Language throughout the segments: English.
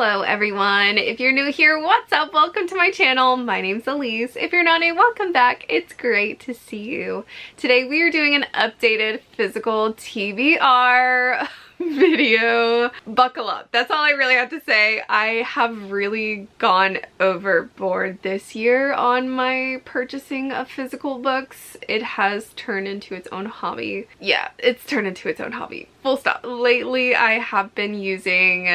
Hello everyone. If you're new here, what's up? Welcome to my channel. My name's Elise. If you're not new, welcome back. It's great to see you. Today we are doing an updated physical TBR video. Buckle up. That's all I really have to say. I have really gone overboard this year on my purchasing of physical books. It has turned into its own hobby. Yeah, it's turned into its own hobby. Full stop. Lately, I have been using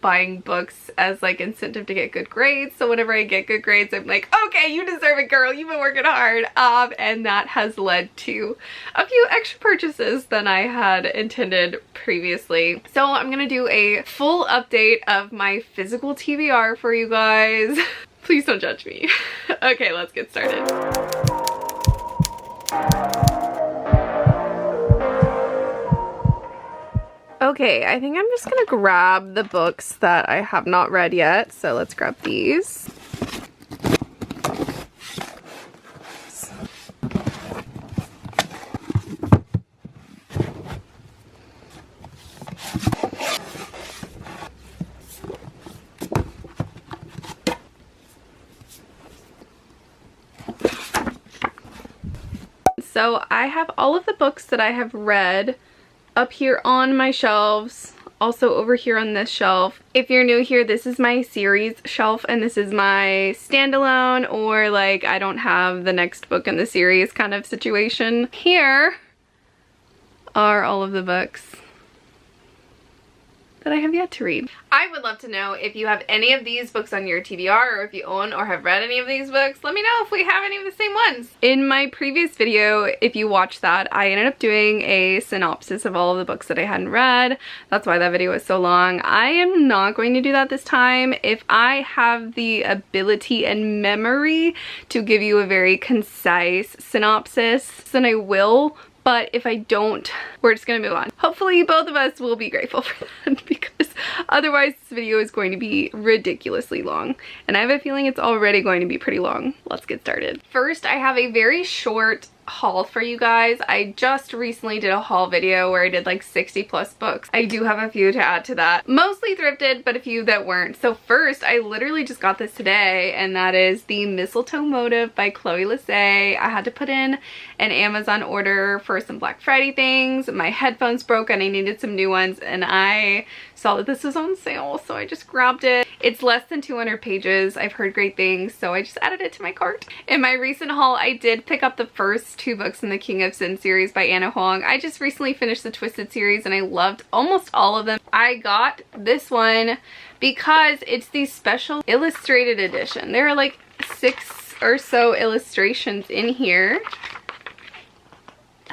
buying books as like incentive to get good grades. So whenever I get good grades, I'm like, okay, you deserve it, girl. You've been working hard. And that has led to a few extra purchases than I had intended previously. So I'm gonna do a full update of my physical TBR for you guys. Please don't judge me. Okay, let's get started. Okay, I think I'm just gonna grab the books that I have not read yet. So let's grab these. So I have all of the books that I have read up here on my shelves, also over here on this shelf. If you're new here, this is my series shelf and this is my standalone or like I don't have the next book in the series kind of situation. Here are all of the books that I have yet to read. I would love to know if you have any of these books on your TBR or if you own or have read any of these books. Let me know if we have any of the same ones. In my previous video, if you watched that, I ended up doing a synopsis of all of the books that I hadn't read. That's why that video was so long. I am not going to do that this time. If I have the ability and memory to give you a very concise synopsis, then I will. But if I don't, we're just gonna move on. Hopefully both of us will be grateful for that because otherwise this video is going to be ridiculously long. And I have a feeling it's already going to be pretty long. Let's get started. First, I have a very short haul for you guys. I just recently did a haul video where I did like 60 plus books. I do have a few to add to that. Mostly thrifted, but a few that weren't. So first, I literally just got this today, and that is the Mistletoe Motive by Chloe Lisset. I had to put in an Amazon order for some Black Friday things. My headphones broke and I needed some new ones, and I saw that this was on sale, so I just grabbed it. It's less than 200 pages. I've heard great things, so I just added it to my cart. In my recent haul, I did pick up the first 2 books in the King of Sin series by Anna Huang. I just recently finished the Twisted series and I loved almost all of them. I got this one because it's the special illustrated edition. There are like 6 or so illustrations in here.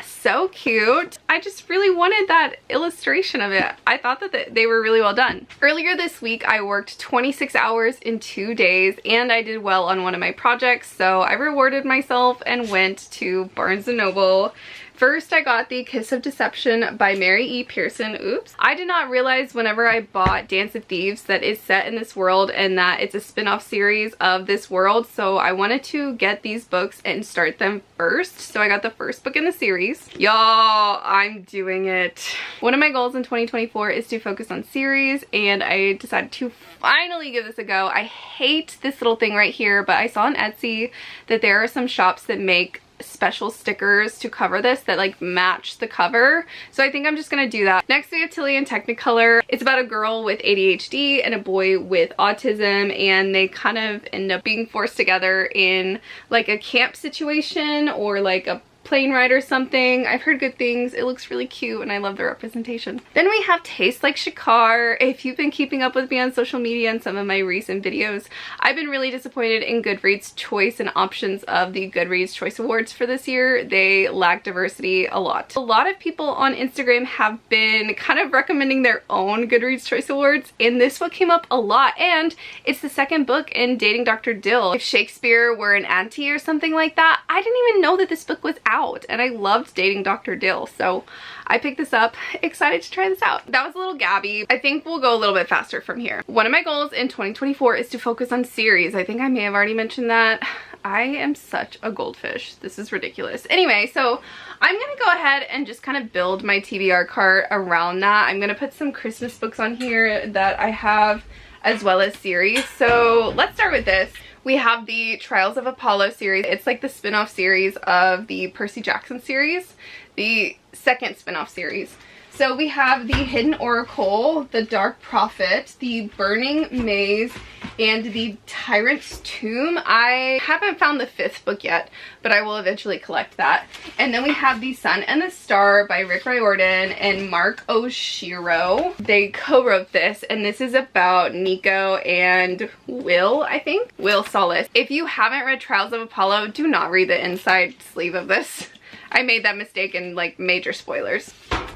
So cute. I just really wanted that illustration of it. I thought that they were really well done. Earlier this week, I worked 26 hours in 2 days and I did well on one of my projects, so I rewarded myself and went to Barnes & Noble. First, I got The Kiss of Deception by Mary E. Pearson. Oops. I did not realize whenever I bought Dance of Thieves that it's set in this world and that it's a spin-off series of this world, so I wanted to get these books and start them first. So I got the first book in the series. Y'all, I'm doing it. One of my goals in 2024 is to focus on series, and I decided to finally give this a go. I hate this little thing right here, but I saw on Etsy that there are some shops that make special stickers to cover this that like match the cover, so I think I'm just gonna do that. Next we have Tilly in Technicolor. It's about a girl with ADHD and a boy with autism, and they kind of end up being forced together in like a camp situation or like a plane ride or something. I've heard good things. It looks really cute and I love the representation. Then we have Taste Like Shikar. If you've been keeping up with me on social media and some of my recent videos, I've been really disappointed in Goodreads' choice and options of the Goodreads Choice Awards for this year. They lack diversity a lot. A lot of people on Instagram have been kind of recommending their own Goodreads Choice Awards, and this book came up a lot, and it's the second book in Dating Dr. Dill. If Shakespeare were an auntie or something like that, I didn't even know that this book was out, and I loved Dating Dr. Dill, so I picked this up, excited to try this out. That was a little gabby. I think we'll go a little bit faster from here. One of my goals in 2024 is to focus on series. I think I may have already mentioned that. I am such a goldfish. This is ridiculous. Anyway, so I'm gonna go ahead and just kind of build my TBR cart around that. I'm gonna put some Christmas books on here that I have as well as series. So let's start with this. We have the Trials of Apollo series. It's like the spin-off series of the Percy Jackson series, the second spin-off series. So we have the Hidden Oracle, the Dark Prophet, the Burning Maze, and the Tyrant's Tomb. I haven't found the 5th book yet, but I will eventually collect that. And then we have The Sun and the Star by Rick Riordan and Mark Oshiro. They co-wrote this, and this is about Nico and Will, I think? Will Solace. If you haven't read Trials of Apollo, do not read the inside sleeve of this. I made that mistake in like major spoilers.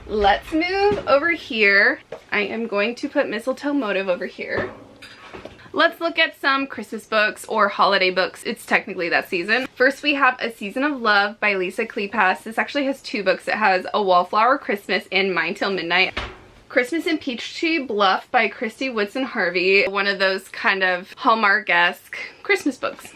Let's move over here. I am going to put Mistletoe Motive over here. Let's look at some Christmas books or holiday books. It's technically that season. First, we have A Season of Love by Lisa Kleypas. This actually has 2 books. It has A Wallflower Christmas and Mine Till Midnight. Christmas in Peachtree Bluff by Christy Woodson Harvey. One of those kind of Hallmark-esque Christmas books.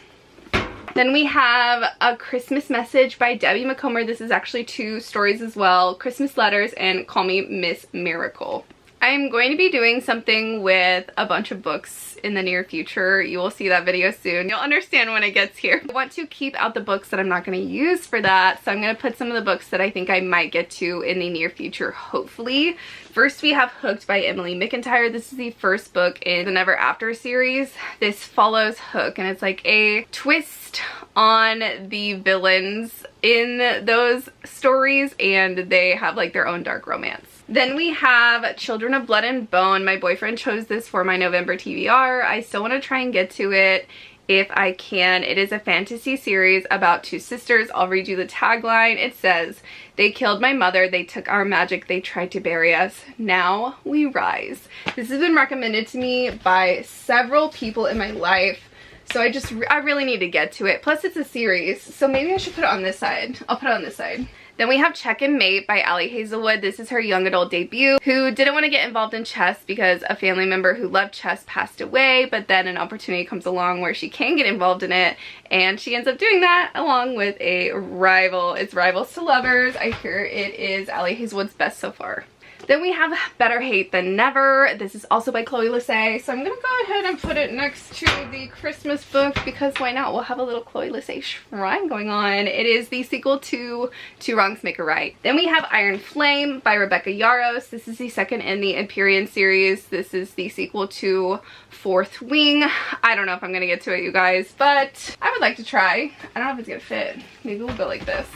Then we have A Christmas Message by Debbie McComber. This is actually 2 stories as well. Christmas Letters and Call Me Miss Miracle. I'm going to be doing something with a bunch of books in the near future. You will see that video soon. You'll understand when it gets here. I want to keep out the books that I'm not going to use for that, so I'm going to put some of the books that I think I might get to in the near future, hopefully. First, we have Hooked by Emily McIntyre. This is the first book in the Never After series. This follows Hook, and it's like a twist on the villains in those stories, and they have like their own dark romance. Then we have Children of Blood and Bone. My boyfriend chose this for my November TBR. I still want to try and get to it if I can. It is a fantasy series about 2 sisters. I'll read you the tagline. It says, "They killed my mother, they took our magic, they tried to bury us. Now we rise." This has been recommended to me by several people in my life. So I really need to get to it. Plus it's a series, so maybe I should put it on this side. I'll put it on this side. Then we have Check and Mate by Allie Hazelwood. This is her young adult debut, who didn't want to get involved in chess because a family member who loved chess passed away, but then an opportunity comes along where she can get involved in it, and she ends up doing that along with a rival. It's Rivals to Lovers. I hear it is Allie Hazelwood's best so far. Then we have Better Hate Than Never. This is also by Chloe Lissay. So I'm going to go ahead and put it next to the Christmas book because why not? We'll have a little Chloe Lissay shrine going on. It is the sequel to Two Wrongs Make a Right. Then we have Iron Flame by Rebecca Yarros. This is the second in the Empyrean series. This is the sequel to Fourth Wing. I don't know if I'm going to get to it, you guys, but I would like to try. I don't know if it's going to fit. Maybe we'll go like this.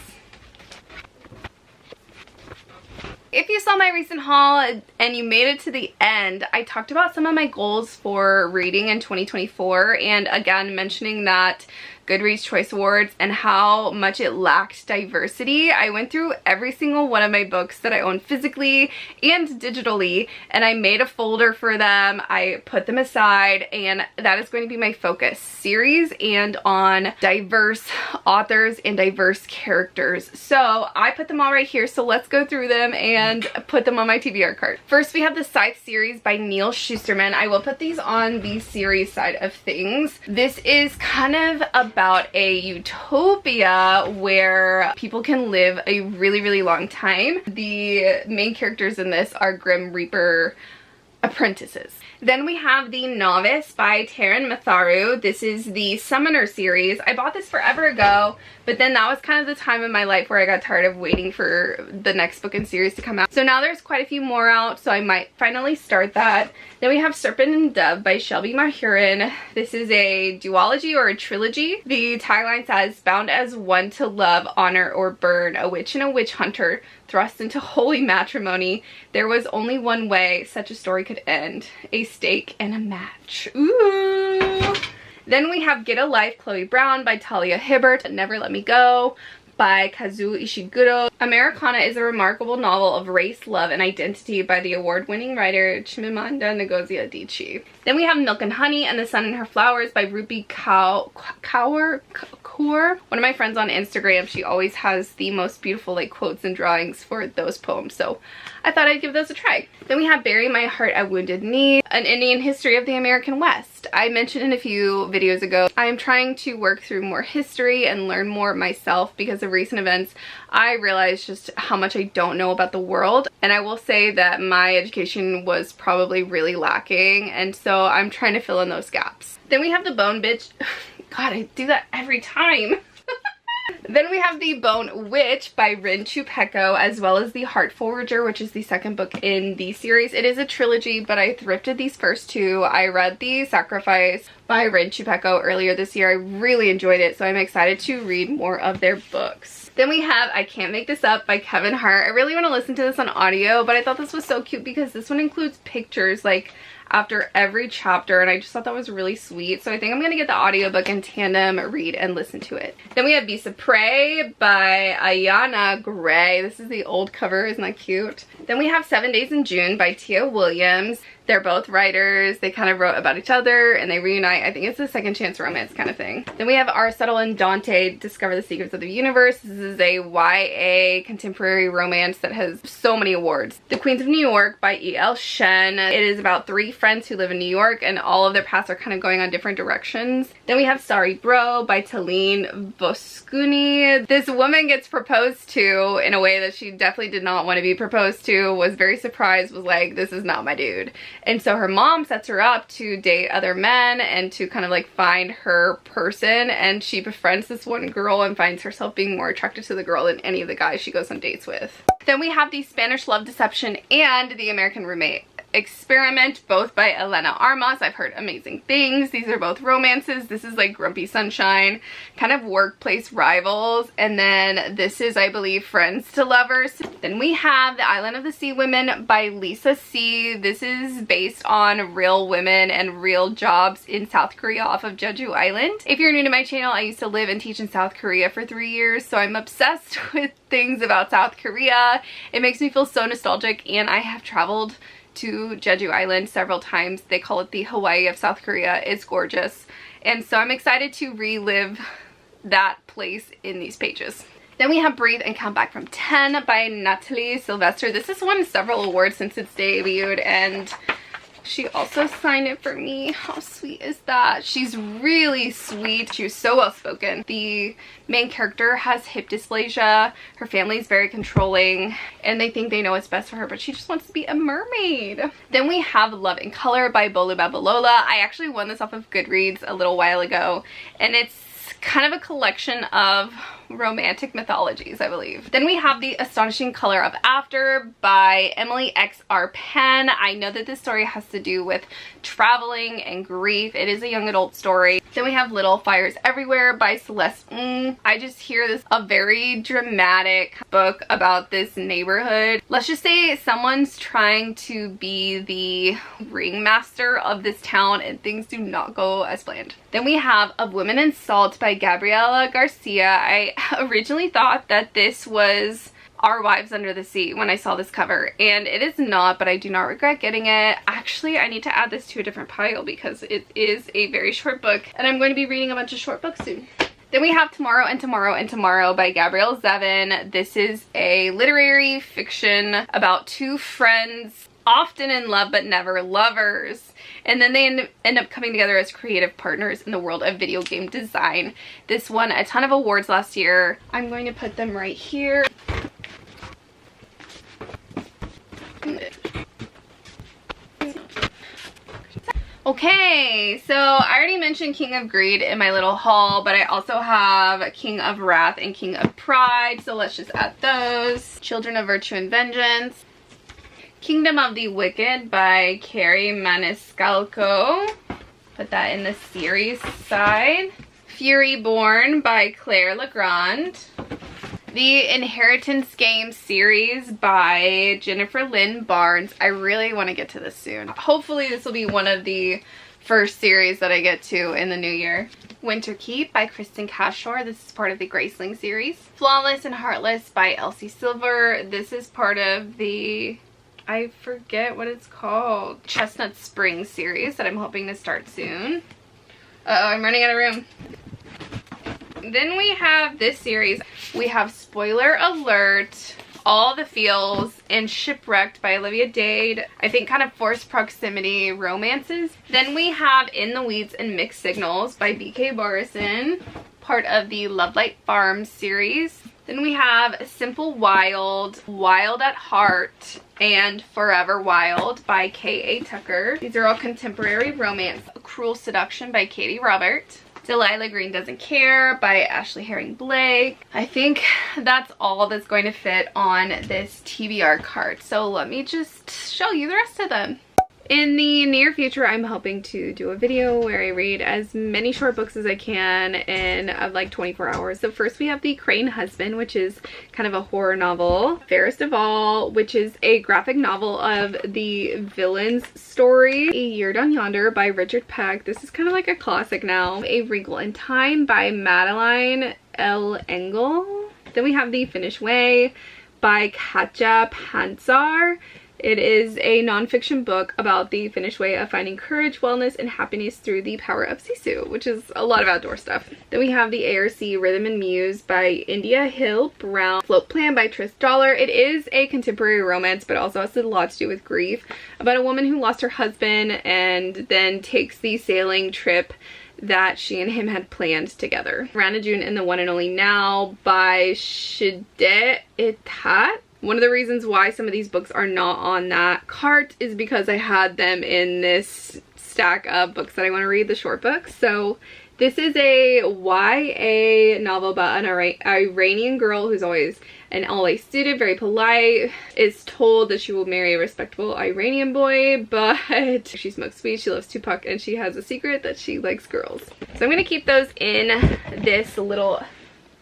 If you saw my recent haul and you made it to the end, I talked about some of my goals for reading in 2024, and again mentioning that Goodreads Choice Awards and how much it lacked diversity. I went through every single one of my books that I own physically and digitally, and I made a folder for them. I put them aside, and that is going to be my focus. Series and on diverse authors and diverse characters. So I put them all right here, so let's go through them and put them on my TBR card. First, we have the Scythe series by Neil Shusterman. I will put these on the series side of things. This is kind of about a utopia where people can live a really, really long time. The main characters in this are Grim Reaper apprentices. Then we have The Novice by Taryn Matharu. This is the Summoner series. I bought this forever ago, but then that was kind of the time in my life where I got tired of waiting for the next book and series to come out. So now there's quite a few more out, so I might finally start that. Then we have Serpent and Dove by Shelby Mahurin. This is a duology or a trilogy. The tagline says, "Bound as one to love, honor, or burn, a witch and a witch hunter thrust into holy matrimony. There was only one way such a story could end, a stake and a match." Ooh. Then we have Get a Life, Chloe Brown by Talia Hibbert. Never Let Me Go by Kazuo Ishiguro. Americana is a remarkable novel of race, love, and identity by the award-winning writer Chimamanda Ngozi Adichie. Then we have Milk and Honey and the Sun and Her Flowers by Rupi Kaur. One of my friends on Instagram, she always has the most beautiful like quotes and drawings for those poems, so I thought I'd give those a try. Then we have Bury My Heart at Wounded Knee, an Indian history of the American West. I mentioned in a few videos ago, I am trying to work through more history and learn more myself because of recent events. I realized just how much I don't know about the world, and I will say that my education was probably really lacking, and so I'm trying to fill in those gaps. Then we have The Bone Bitch. God, I do that every time. Then we have The Bone Witch by Rin Chupeco, as well as The Heart Forager, which is the second book in the series. It is a trilogy, but I thrifted these first two. I read The Sacrifice by Rin Chupeco earlier this year. I really enjoyed it, so I'm excited to read more of their books. Then we have I Can't Make This Up by Kevin Hart. I really want to listen to this on audio, but I thought this was so cute because this one includes pictures like after every chapter, and I just thought that was really sweet. So I think I'm gonna get the audiobook in tandem, read and listen to it. Then we have Beasts of Prey by Ayana Gray. This is the old cover, isn't that cute? Then we have 7 Days in June by Tia Williams. They're both writers. They kind of wrote about each other and they reunite. I think it's a second chance romance kind of thing. Then we have Aristotle and Dante Discover the Secrets of the Universe. This is a YA contemporary romance that has so many awards. The Queens of New York by E.L. Shen. It is about 3 friends who live in New York and all of their paths are kind of going on different directions. Then we have Sorry Bro by Talene Boscuni. This woman gets proposed to in a way that she definitely did not want to be proposed to, was very surprised, was like, this is not my dude. And so her mom sets her up to date other men and to kind of like find her person, and she befriends this one girl and finds herself being more attracted to the girl than any of the guys she goes on dates with. Then we have The Spanish Love Deception and The American Roommate Experiment, both by Elena Armas. I've heard amazing things. These are both romances. This is like Grumpy Sunshine, kind of workplace rivals, and then this is, I believe, Friends to Lovers. Then we have The Island of the Sea Women by Lisa C. This is based on real women and real jobs in South Korea off of Jeju Island. If you're new to my channel, I used to live and teach in South Korea for 3 years, so I'm obsessed with things about South Korea. It makes me feel so nostalgic, and I have traveled to Jeju Island several times. They call it the Hawaii of South Korea. It's gorgeous. And so I'm excited to relive that place in these pages. Then we have Breathe and Count Back from 10 by Natalie Sylvester. This has won several awards since its debuted, and she also signed it for me. How sweet is that? She's really sweet. She was so well spoken. The main character has hip dysplasia. Her family is very controlling and they think they know what's best for her, but she just wants to be a mermaid. Then we have Love in Color by Bolu Babalola. I actually won this off of Goodreads a little while ago, and it's kind of a collection of romantic mythologies, I believe. Then we have The Astonishing Color of After by Emily X.R. Penn. I know that this story has to do with traveling and grief. It is a young adult story. Then we have Little Fires Everywhere by Celeste Ng. I just hear this a very dramatic book about this neighborhood. Let's just say someone's trying to be the ringmaster of this town and things do not go as planned. Then we have Of Women and Salt by Gabriela Garcia. I originally thought that this was Our Wives Under the Sea when I saw this cover, and it is not, but I do not regret getting it. Actually, I need to add this to a different pile because it is a very short book and I'm going to be reading a bunch of short books soon. Then we have Tomorrow and Tomorrow and Tomorrow by Gabrielle Zevin. This is a literary fiction about 2 friends often in love but never lovers, and then they end up coming together as creative partners in the world of video game design. This won a ton of awards last year. I'm going to put them right here. Okay, so I already mentioned King of Greed in my little haul, but I also have King of Wrath and King of Pride, so let's just add those. Children of Virtue and Vengeance. Kingdom of the Wicked by Carrie Maniscalco. Put that in the series side. Fury Born by Claire Legrand. The Inheritance Game series by Jennifer Lynn Barnes. I really want to get to this soon. Hopefully this will be one of the first series that I get to in the new year. Winter Keep by Kristen Cashore. This is part of the Graceling series. Flawless and Heartless by Elsie Silver. This is part of the, I forget what it's called, Chestnut Springs series that I'm hoping to start soon. Uh-oh, I'm running out of room. Then we have this series. We have Spoiler Alert, All the Feels and Shipwrecked by Olivia Dade. I think kind of forced proximity romances. Then we have In the Weeds and Mixed Signals by B.K. Barrison, part of the Lovelight Farms series. Then we have Simple Wild, Wild at Heart, and Forever Wild by K.A. Tucker. These are all contemporary romance. Cruel Seduction by Katie Robert. Delilah Green Doesn't Care by Ashley Herring Blake. I think that's all that's going to fit on this TBR cart. So let me just show you the rest of them. In the near future, I'm hoping to do a video where I read as many short books as I can in like 24 hours. So first we have The Crane Husband, which is kind of a horror novel. Fairest of All, which is a graphic novel of the villain's story. A Year Down Yonder by Richard Peck. This is kind of like a classic now. A Wrinkle in Time by Madeline L. Engel. Then we have The Finnish Way by Katja Pansar. It is a nonfiction book about the Finnish way of finding courage, wellness, and happiness through the power of sisu, which is a lot of outdoor stuff. Then we have the ARC Rhythm and Muse by India Hill Brown. Float Plan by Tris Dollar. It is a contemporary romance, but also has a lot to do with grief, about a woman who lost her husband and then takes the sailing trip that she and him had planned together. Rana June and the One and Only Now by Shide Itat. One of the reasons why some of these books are not on that cart is because I had them in this stack of books that I want to read, the short books. So this is a YA novel about an Iranian girl who's always an LA student, very polite, is told that she will marry a respectable Iranian boy, but she smokes weed, she loves Tupac, and she has a secret that she likes girls. So I'm going to keep those in this little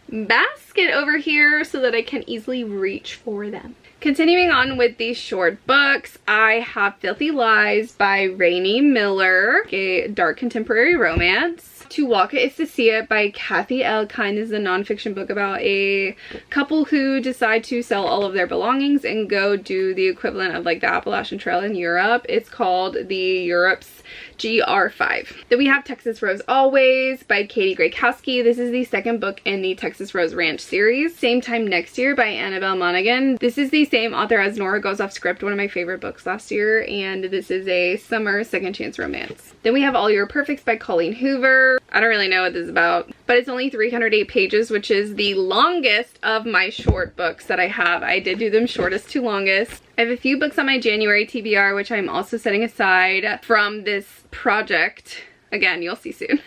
basket over here so that I can easily reach for them. Continuing on with these short books, I have Filthy Lies by Rainey Miller, a dark contemporary romance. To Walk It Is to See It by Kathy L. Kine. This is a nonfiction book about a couple who decide to sell all of their belongings and go do the equivalent of like the Appalachian Trail in Europe. It's called the Europe's GR5. Then we have Texas Rose Always by Katie Grakowski. This is the second book in the Texas Rose Ranch series. Same Time Next Year by Annabelle Monaghan. This is the same author as Nora Goes Off Script, one of my favorite books last year, and this is a summer second chance romance. Then we have All Your Perfects by Colleen Hoover. I don't really know what this is about, but it's only 308 pages, which is the longest of my short books that I have. I did do them shortest to longest. I have a few books on my January TBR, which I'm also setting aside from this project. Again, you'll see soon.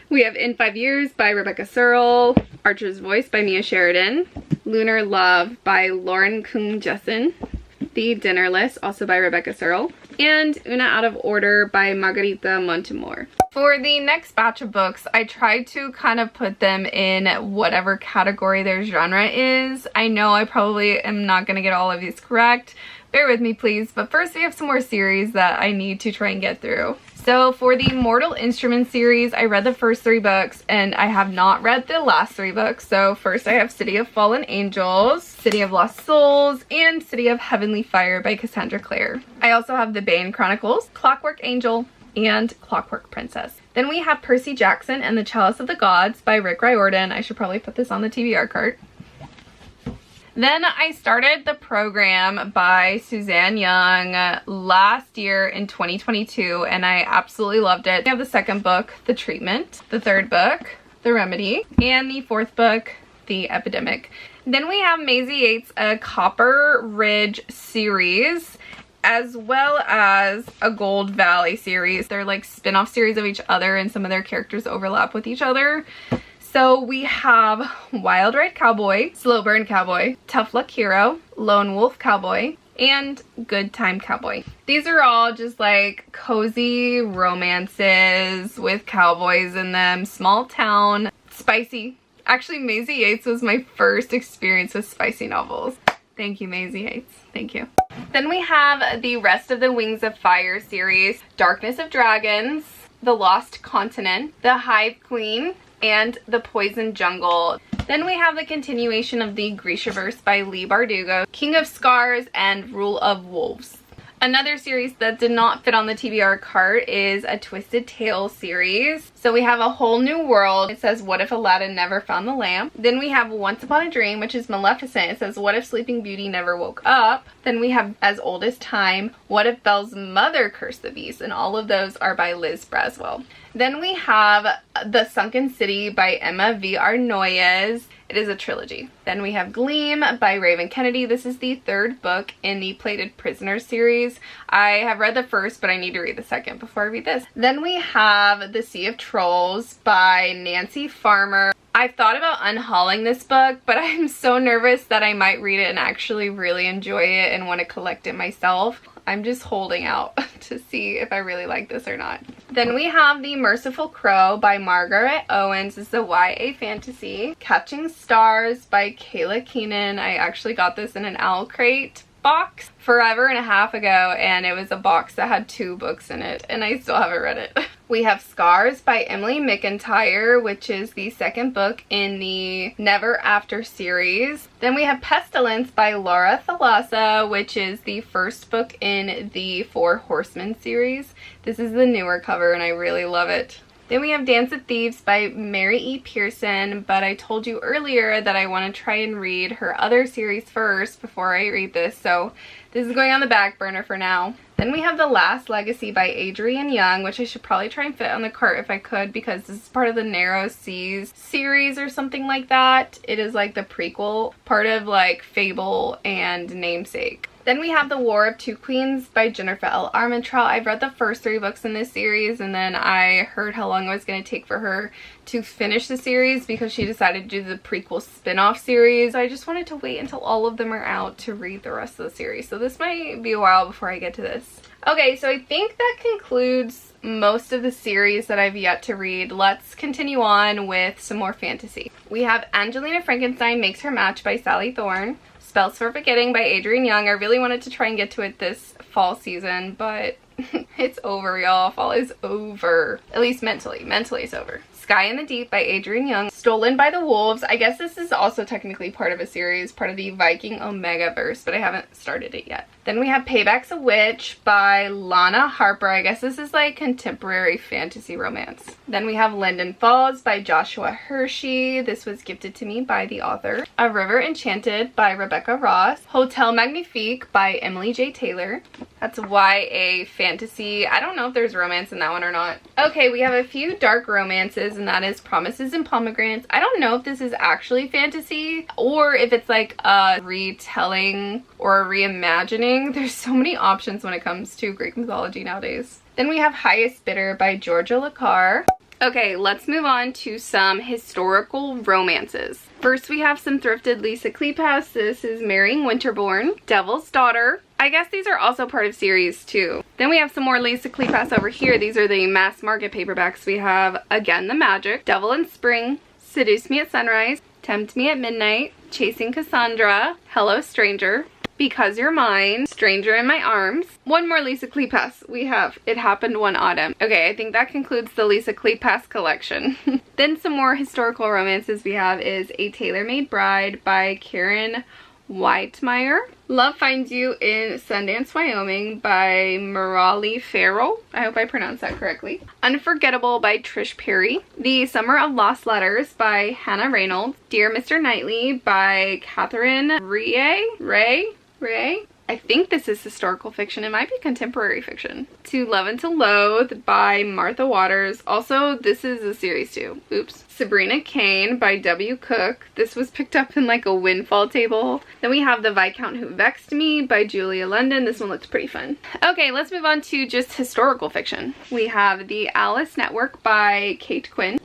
We have In 5 Years by Rebecca Searle, Archer's Voice by Mia Sheridan, Lunar Love by Lauren Kung Jessen, The Dinner List, also by Rebecca Searle, and Una Out of Order by Margarita Montemor. For the next batch of books, I tried to kind of put them in whatever category their genre is. I know I probably am not going to get all of these correct. Bear with me, please. But first, we have some more series that I need to try and get through. So for the Mortal Instruments series, I read the first 3 books and I have not read the last 3 books. So first I have City of Fallen Angels, City of Lost Souls, and City of Heavenly Fire by Cassandra Clare. I also have The Bane Chronicles, Clockwork Angel, and Clockwork Princess. Then we have Percy Jackson and the Chalice of the Gods by Rick Riordan. I should probably put this on the TBR cart. Then I started The Program by Suzanne Young last year in 2022, and I absolutely loved it. I have the second book, The Treatment, the third book, The Remedy, and the fourth book, The Epidemic. Then we have Maisie Yates, a Copper Ridge series, as well as a Gold Valley series. They're like spin-off series of each other, and some of their characters overlap with each other. So we have Wild Ride Cowboy, Slow Burn Cowboy, Tough Luck Hero, Lone Wolf Cowboy, and Good Time Cowboy. These are all just like cozy romances with cowboys in them, small town, spicy. Actually, Maisie Yates was my first experience with spicy novels. Thank you, Maisie Yates. Thank you. Then we have the rest of the Wings of Fire series, Darkness of Dragons, The Lost Continent, The Hive Queen, and The Poison Jungle. Then we have the continuation of the Grishaverse by Leigh Bardugo, King of Scars, and Rule of Wolves. Another series that did not fit on the TBR cart is a Twisted Tale series. So we have A Whole New World. It says, what if Aladdin never found the lamp? Then we have Once Upon a Dream, which is Maleficent. It says, what if Sleeping Beauty never woke up? Then we have As Old as Time, What if Belle's mother cursed the beast? And all of those are by Liz Braswell. Then we have The Sunken City by Emma V. Arnoyes. It is a trilogy. Then we have Gleam by Raven Kennedy. This is the third book in the Plated Prisoner series. I have read the first, but I need to read the second before I read this. Then we have The Sea of Trolls by Nancy Farmer. I've thought about unhauling this book, but I'm so nervous that I might read it and actually really enjoy it and want to collect it myself. I'm just holding out to see if I really like this or not. Then we have The Merciful Crow by Margaret Owens. This is a YA fantasy. Catching Stars by Kayla Keenan. I actually got this in an Owl Crate box forever and a half ago, and it was a box that had 2 books in it, and I still haven't read it. We have Scars by Emily McIntyre, which is the second book in the Never After series. Then we have Pestilence by Laura Thalassa, which is the first book in the Four Horsemen series. This is the newer cover, and I really love it. Then we have Dance of Thieves by Mary E. Pearson, but I told you earlier that I want to try and read her other series first before I read this, so this is going on the back burner for now. Then we have The Last Legacy by Adrienne Young, which I should probably try and fit on the cart if I could, because this is part of the Narrow Seas series or something like that. It is like the prequel, part of like Fable and Namesake. Then we have The War of Two Queens by Jennifer L. Armentrout. I've read the first 3 books in this series, and then I heard how long it was going to take for her to finish the series because she decided to do the prequel spin-off series. I just wanted to wait until all of them are out to read the rest of the series. So this might be a while before I get to this. Okay, so I think that concludes most of the series that I've yet to read. Let's continue on with some more fantasy. We have Angelina Frankenstein Makes Her Match by Sally Thorne. Spells for Forgetting by Adrienne Young. I really wanted to try and get to it this fall season, but it's over, y'all. Fall is over. At least mentally. Mentally it's over. Sky in the Deep by Adrienne Young. Stolen by the Wolves. I guess this is also technically part of a series, part of the Viking Omega verse, but I haven't started it yet. Then we have Payback's a Witch by Lana Harper. I guess this is like contemporary fantasy romance. Then we have Linden Falls by Joshua Hershey. This was gifted to me by the author. A River Enchanted by Rebecca Ross. Hotel Magnifique by Emily J. Taylor. That's YA fantasy. I don't know if there's romance in that one or not. Okay, we have a few dark romances, and that is Promises and Pomegranates. I don't know if this is actually fantasy or if it's like a retelling or a reimagining. There's so many options when it comes to Greek mythology nowadays. Then we have Highest Bidder by Georgia Lacar. Okay, let's move on to some historical romances. First, we have some thrifted Lisa Kleypas. This is Marrying Winterbourne. Devil's Daughter. I guess these are also part of series 2. Then we have some more Lisa Kleypas over here. These are the mass market paperbacks. We have Again the Magic, Devil in Spring, Seduce Me at Sunrise, Tempt Me at Midnight, Chasing Cassandra, Hello Stranger, Because You're Mine, Stranger in My Arms. One more Lisa Kleypas. We have It Happened One Autumn. Okay, I think that concludes the Lisa Kleypas collection. Then some more historical romances we have is A Tailor-Made Bride by Karen Whitemeyer. Love Finds You in Sundance, Wyoming by Merali Farrell. I hope I pronounced that correctly. Unforgettable by Trish Perry. The Summer of Lost Letters by Hannah Reynolds. Dear Mr. Knightley by Catherine Ray. I think this is historical fiction. It might be contemporary fiction. To Love and to Loathe by Martha Waters. Also, this is a series too. Oops. Sabrina Kane by W. Cook. This was picked up in like a windfall table. Then we have The Viscount Who Vexed Me by Julia London. This one looks pretty fun. Okay, let's move on to just historical fiction. We have The Alice Network by Kate Quinn.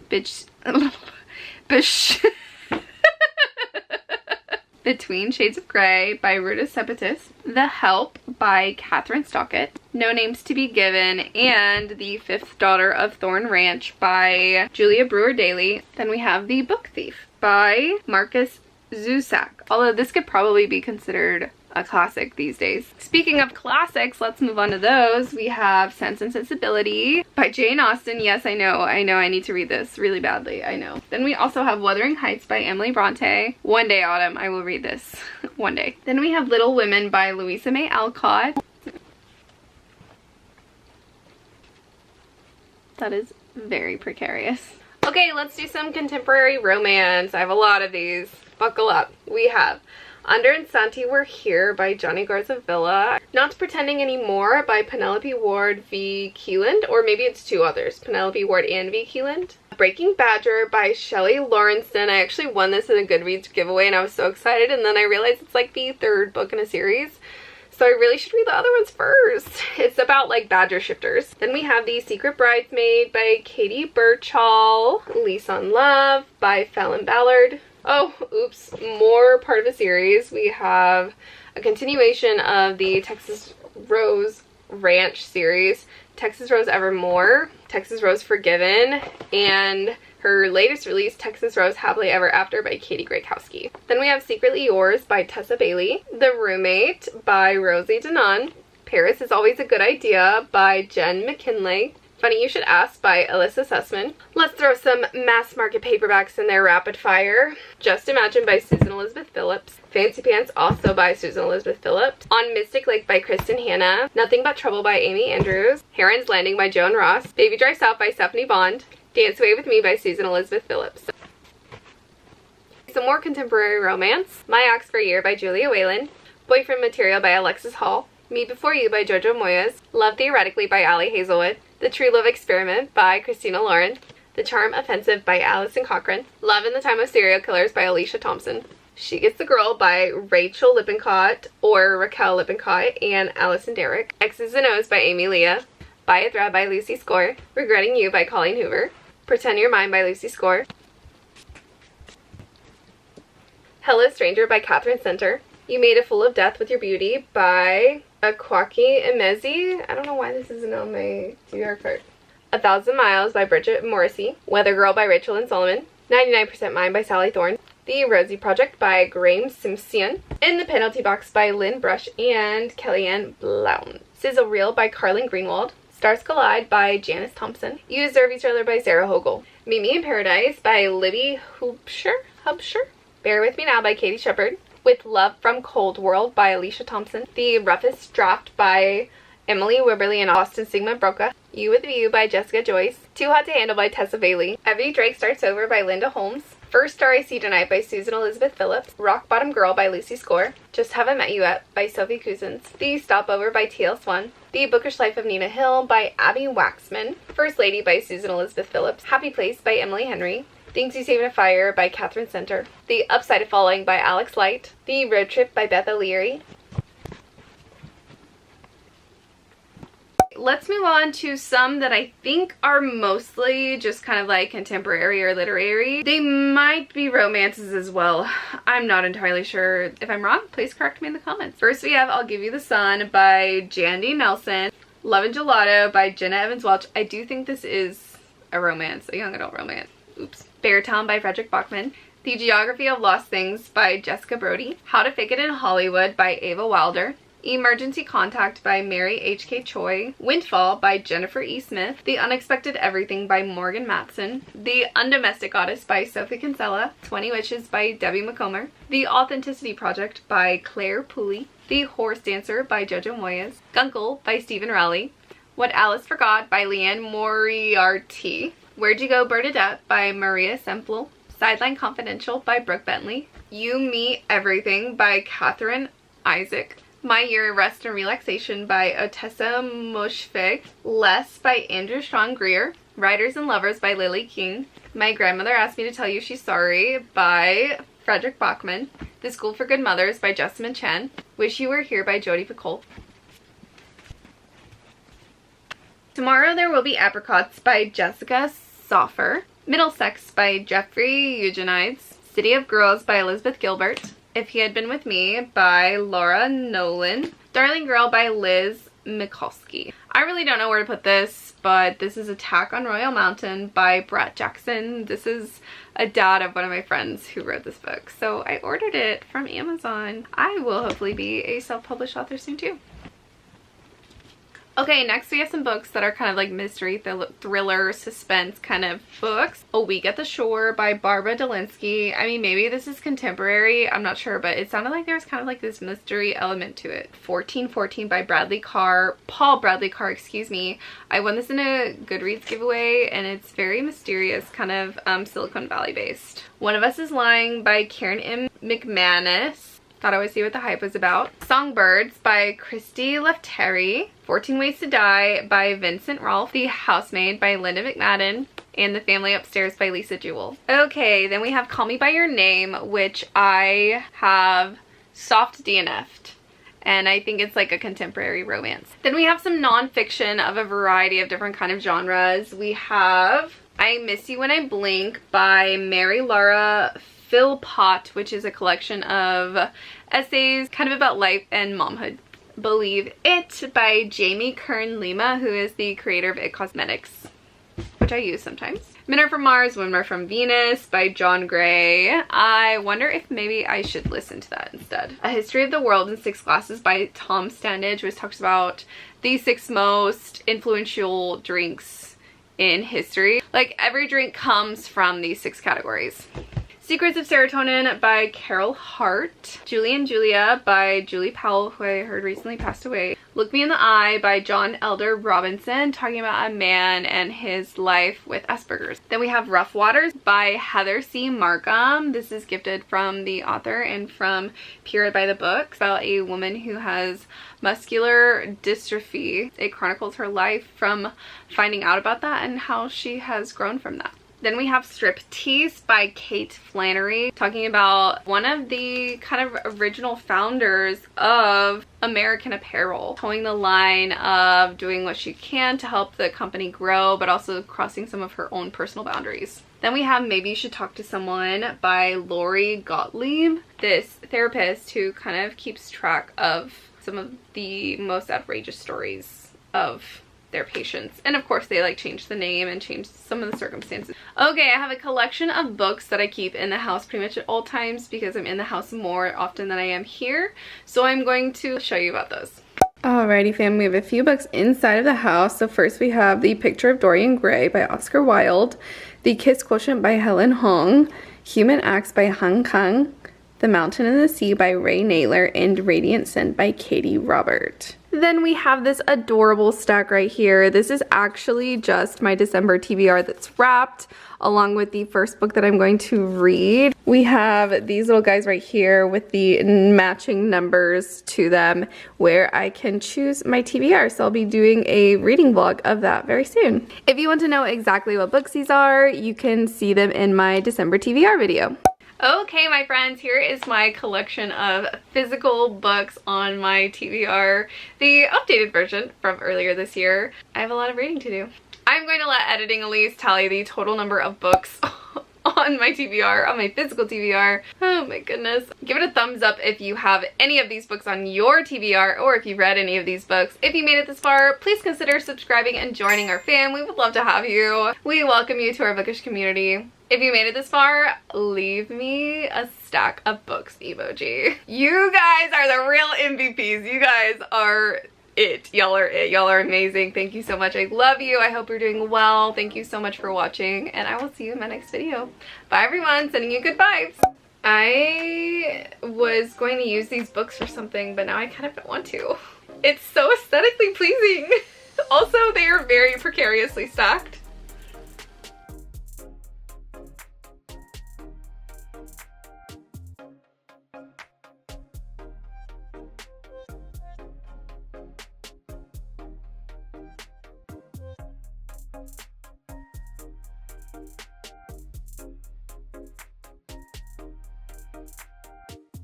Between Shades of Grey by Ruta Sepetys, The Help by Catherine Stockett, No Names to Be Given, and The Fifth Daughter of Thorn Ranch by Julia Brewer-Daly. Then we have The Book Thief by Marcus Zusak, although this could probably be considered a classic these days. Speaking of classics, let's move on to those. We have Sense and Sensibility by Jane Austen. Yes, I know I need to read this really badly, I know. Then we also have Wuthering Heights by Emily Bronte. One day, Autumn, I will read this. One day. Then we have Little Women by Louisa May Alcott. That is very precarious. Okay, let's do some contemporary romance. I have a lot of these. Buckle up. We have Under and Santi Were Here by Johnny Garzavilla. Not Pretending Anymore by Penelope Ward v. Keeland, or maybe it's two others, Penelope Ward and v. Keeland. Breaking Badger by Shelley Lawrenson. I actually won this in a Goodreads giveaway and I was so excited, and then I realized it's like the third book in a series. So I really should read the other ones first. It's about like badger shifters. Then we have The Secret Bridesmaid by Katie Birchall. Lease on Love by Fallon Ballard. Oh, oops, more part of a series. We have a continuation of the Texas Rose Ranch series, Texas Rose Evermore, Texas Rose Forgiven, and her latest release, Texas Rose Happily Ever After by Katie Grakowski. Then we have Secretly Yours by Tessa Bailey, The Roommate by Rosie Denon, Paris Is Always a Good Idea by Jen McKinley, Funny You Should Ask by Alyssa Sussman. Let's throw some mass market paperbacks in there rapid fire. Just Imagine by Susan Elizabeth Phillips. Fancy Pants also by Susan Elizabeth Phillips. On Mystic Lake by Kristen Hanna. Nothing But Trouble by Amy Andrews. Heron's Landing by Joan Ross. Baby Dry South by Stephanie Bond. Dance Away With Me by Susan Elizabeth Phillips. Some more contemporary romance. My Ox for a Year by Julia Whalen. Boyfriend Material by Alexis Hall. Me Before You by Jojo Moyes. Love Theoretically by Allie Hazelwood. The True Love Experiment by Christina Lauren. The Charm Offensive by Allison Cochran. Love in the Time of Serial Killers by Alicia Thompson. She Gets the Girl by Rachel Lippincott or Raquel Lippincott and Allison Derrick. X's and O's by Amy Leah. Buy a Thread by Lucy Score. Regretting You by Colleen Hoover. Pretend You're Mine by Lucy Score. Hello Stranger by Catherine Center. You Made a Fool of Death with Your Beauty by Akwaki Emezi. I don't know why this isn't on my TBR card. 1,000 Miles by Bridget Morrissey. Weather Girl by Rachel and Solomon. 99% Mine by Sally Thorne. The Rosie Project by Graham Simpson. In the Penalty Box by Lynn Brush and Kellyanne Blount. Sizzle Reel by Carlin Greenwald. Stars Collide by Janice Thompson. You Deserve Each Other by Sarah Hogel. Meet Me in Paradise by Libby Hubscher. Bear With Me Now by Katie Shepard. With Love from Cold World by Alicia Thompson. The Roughest Draft by Emily Wibberley and Austin Sigmund Broca. You With You by Jessica Joyce. Too Hot to Handle by Tessa Bailey. Every Drake Starts Over by Linda Holmes. First Star I See Tonight by Susan Elizabeth Phillips. Rock Bottom Girl by Lucy Score. Just Haven't Met You Yet by Sophie Cousins. The Stopover by T.L. Swan. The Bookish Life of Nina Hill by Abby Waxman. First Lady by Susan Elizabeth Phillips. Happy Place by Emily Henry. Things You Save in a Fire by Catherine Center. The Upside of Falling by Alex Light. The Road Trip by Beth O'Leary. Let's move on to some that I think are mostly just kind of like contemporary or literary. They might be romances as well. I'm not entirely sure. If I'm wrong, please correct me in the comments. First we have I'll Give You the Sun by Jandy Nelson. Love and Gelato by Jenna Evans Welch. I do think this is a romance, a young adult romance. Oops. Beartown by Frederick Bachman. The Geography of Lost Things by Jessica Brody. How to Fake It in Hollywood by Ava Wilder. Emergency Contact by Mary H.K. Choi. Windfall by Jennifer E. Smith. The Unexpected Everything by Morgan Matson. The Undomestic Goddess by Sophie Kinsella. 20 Witches by Debbie McComber. The Authenticity Project by Claire Pooley. The Horse Dancer by Jojo Moyes. Guncle by Stephen Rowley. What Alice Forgot by Leanne Moriarty. Where'd You Go, Bernadette by Maria Semple. Sideline Confidential by Brooke Bentley. You Me Everything by Catherine Isaac. My Year of Rest and Relaxation by Otessa Moshfegh. Less by Andrew Sean Greer. Writers and Lovers by Lily King. My Grandmother Asked Me to Tell You She's Sorry by Frederick Bachman. The School for Good Mothers by Jessamine Chen. Wish You Were Here by Jodie Picoult. Tomorrow There Will Be Apricots by Jessica Soffer. Middlesex by Jeffrey Eugenides. City of Girls by Elizabeth Gilbert. If He Had Been With Me by Laura Nolan. Darling Girl by Liz Mikulski. I really don't know where to put this, but this is Attack on Royal Mountain by Brett Jackson. This is a dad of one of my friends who wrote this book, so I ordered it from Amazon. I will hopefully be a self-published author soon too. Okay, next we have some books that are kind of like mystery, thriller, suspense kind of books. A Week at the Shore by Barbara Delinsky. I mean, maybe this is contemporary, I'm not sure, but it sounded like there was kind of like this mystery element to it. 1414 by Paul Bradley Carr, excuse me. I won this in a Goodreads giveaway, and it's very mysterious, kind of Silicon Valley based. One of Us is Lying by Karen M. McManus. Thought I would see what the hype was about. Songbirds by Christy Lefteri. 14 Ways to Die by Vincent Rolfe. The Housemaid by Linda McMadden. And The Family Upstairs by Lisa Jewell. Okay, then we have Call Me By Your Name, which I have soft DNF'd. And I think it's like a contemporary romance. Then we have some non-fiction of a variety of different kind of genres. We have I Miss You When I Blink by Mary Laura Philpott, which is a collection of essays kind of about life and momhood. Believe It by Jamie Kern Lima, who is the creator of It Cosmetics, which I use sometimes. Men Are From Mars, Women Are From Venus by John Gray. I wonder if maybe I should listen to that instead. A History of the World in 6 Glasses by Tom Standage, which talks about the 6 most influential drinks in history. Like, every drink comes from these 6 categories. Secrets of Serotonin by Carol Hart. Julie and Julia by Julie Powell, who I heard recently passed away. Look Me in the Eye by John Elder Robinson, talking about a man and his life with Asperger's. Then we have Rough Waters by Heather C. Markham. This is gifted from the author and from Period by the Book, about a woman who has muscular dystrophy. It chronicles her life from finding out about that and how she has grown from that. Then we have Striptease by Kate Flannery, talking about one of the kind of original founders of American Apparel, towing the line of doing what she can to help the company grow, but also crossing some of her own personal boundaries. Then we have Maybe You Should Talk to Someone by Lori Gottlieb, this therapist who kind of keeps track of some of the most outrageous stories of their patients, and of course they like change the name and change some of the circumstances. Okay, I have a collection of books that I keep in the house pretty much at all times because I'm in the house more often than I am here, so I'm going to show you about those. Alrighty fam, we have a few books inside of the house. So first we have The Picture of Dorian Gray by Oscar Wilde, The Kiss Quotient by Helen Hong, Human Acts by Han Kang, The Mountain and the Sea by Ray Naylor, and Radiant Scent by Katie Robert. Then we have this adorable stack right here. This is actually just my December TBR that's wrapped, along with the first book that I'm going to read. We have these little guys right here with the matching numbers to them where I can choose my TBR. So I'll be doing a reading vlog of that very soon. If you want to know exactly what books these are, you can see them in my December TBR video. Okay, my friends, here is my collection of physical books on my TBR, the updated version from earlier this year. I have a lot of reading to do. I'm going to let Editing Elise tally the total number of books on my TBR, on my physical TBR. Oh my goodness. Give it a thumbs up if you have any of these books on your TBR, or if you've read any of these books. If you made it this far, please consider subscribing and joining our fam. We would love to have you. We welcome you to our bookish community. If you made it this far, leave me a stack of books emoji. You guys are the real MVPs. You guys are it. Y'all are it. Y'all are amazing. Thank you so much. I love you. I hope you're doing well. Thank you so much for watching, and I will see you in my next video. Bye everyone. Sending you good vibes. I was going to use these books for something, but now I kind of don't want to. It's so aesthetically pleasing. Also, they are very precariously stacked.